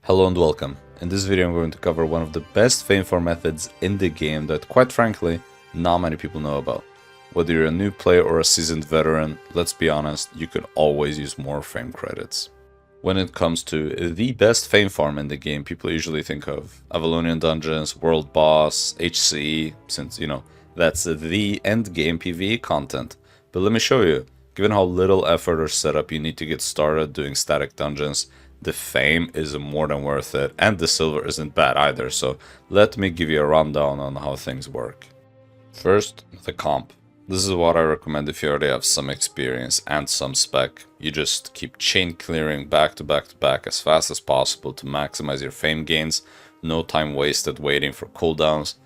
Hello and welcome. In this video I'm going to cover one of the best fame farm methods in the game that, quite frankly, not many people know about. Whether you're a new player or a seasoned veteran, let's be honest, you could always use more fame credits. When it comes to the best fame farm in the game, people usually think of Avalonian Dungeons, World Boss, HCE, since, that's the end game PvE content. But let me show you, given how little effort or setup you need to get started doing static dungeons, the fame is more than worth it, and the silver isn't bad either, so let me give you a rundown on how things work. First, the comp. This is what I recommend if you already have some experience and some spec. You just keep chain clearing back to back to back as fast as possible to maximize your fame gains. No time wasted waiting for cooldowns.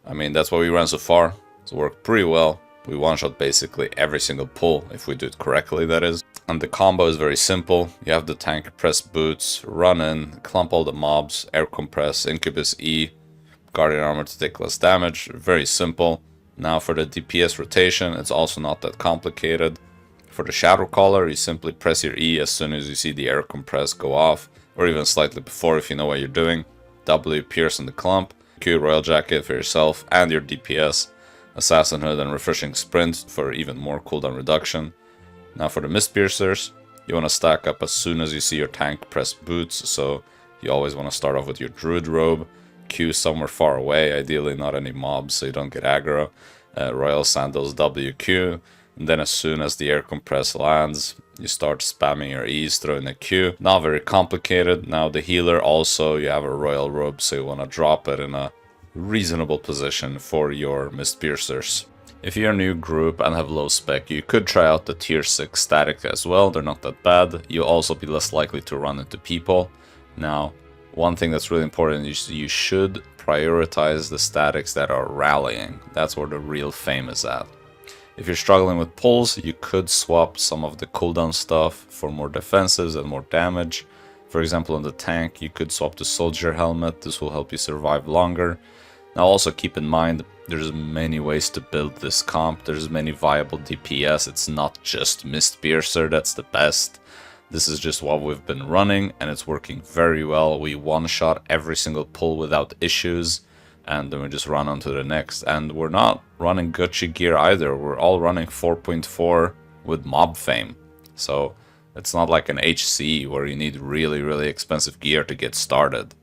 I mean, that's what we ran so far. It's worked pretty well. We one-shot basically every single pull, if we do it correctly, that is. And the combo is very simple. You have the tank press boots, run in, clump all the mobs, air compress, incubus E, guardian armor to take less damage. Very simple. Now for the DPS rotation, it's also not that complicated. For the shadow caller, you simply press your E as soon as you see the air compress go off, or even slightly before if you know what you're doing. W pierce in the clump, Q royal jacket for yourself and your DPS. Assassin Hood and Refreshing Sprint for even more cooldown reduction. Now for the Mist Piercers, you want to stack up as soon as you see your tank press boots, so you always want to start off with your Druid Robe, Q somewhere far away, ideally not any mobs so you don't get aggro, Royal Sandals WQ, and then as soon as the air compress lands, you start spamming your E's, throwing a Q. Not very complicated. Now the healer also, you have a Royal Robe, so you want to drop it in a reasonable position for your Mist Piercers. If you're a new group and have low spec, you could try out the tier 6 static as well. They're not that bad. You'll also be less likely to run into people. Now, one thing that's really important is you should prioritize the statics that are rallying. That's where the real fame is at. If you're struggling with pulls, you could swap some of the cooldown stuff for more defensives and more damage. For example, on the tank, you could swap the soldier helmet. This will help you survive longer. Now also keep in mind, there's many ways to build this comp. There's many viable DPS. It's not just Mist Piercer that's the best. This is just what we've been running and it's working very well. We one-shot every single pull without issues and then we just run on to the next. And we're not running Gucci gear either. We're all running 4.4 with mob fame. So it's not like an HC where you need really expensive gear to get started.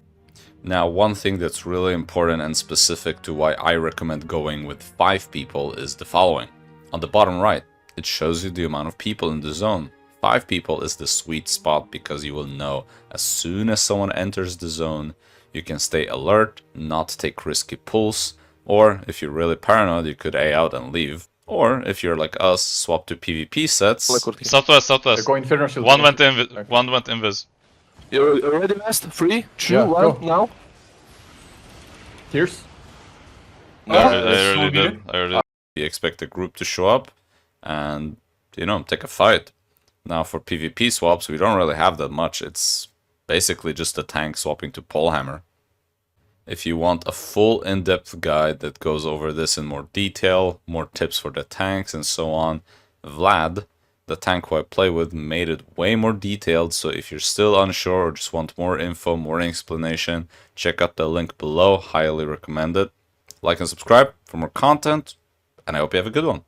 Now, one thing that's really important and specific to why I recommend going with 5 people is the following. On the bottom right, it shows you the amount of people in the zone. 5 people is the sweet spot because you will know as soon as someone enters the zone, you can stay alert, not take risky pulls, or if you're really paranoid, you could A out and leave. Or if you're like us, swap to PvP sets. Southwest. One went invis. You're ready, West? 3, 2, Yeah, 1, go. now? Tears? I already did. You expect a group to show up and, take a fight. Now for PvP swaps, we don't really have that much. It's basically just a tank swapping to polehammer. If you want a full in-depth guide that goes over this in more detail, more tips for the tanks and so on, Vlad, the tank who I play with, made it way more detailed, so if you're still unsure or just want more info, more explanation, check out the link below, highly recommend it. Like and subscribe for more content, and I hope you have a good one.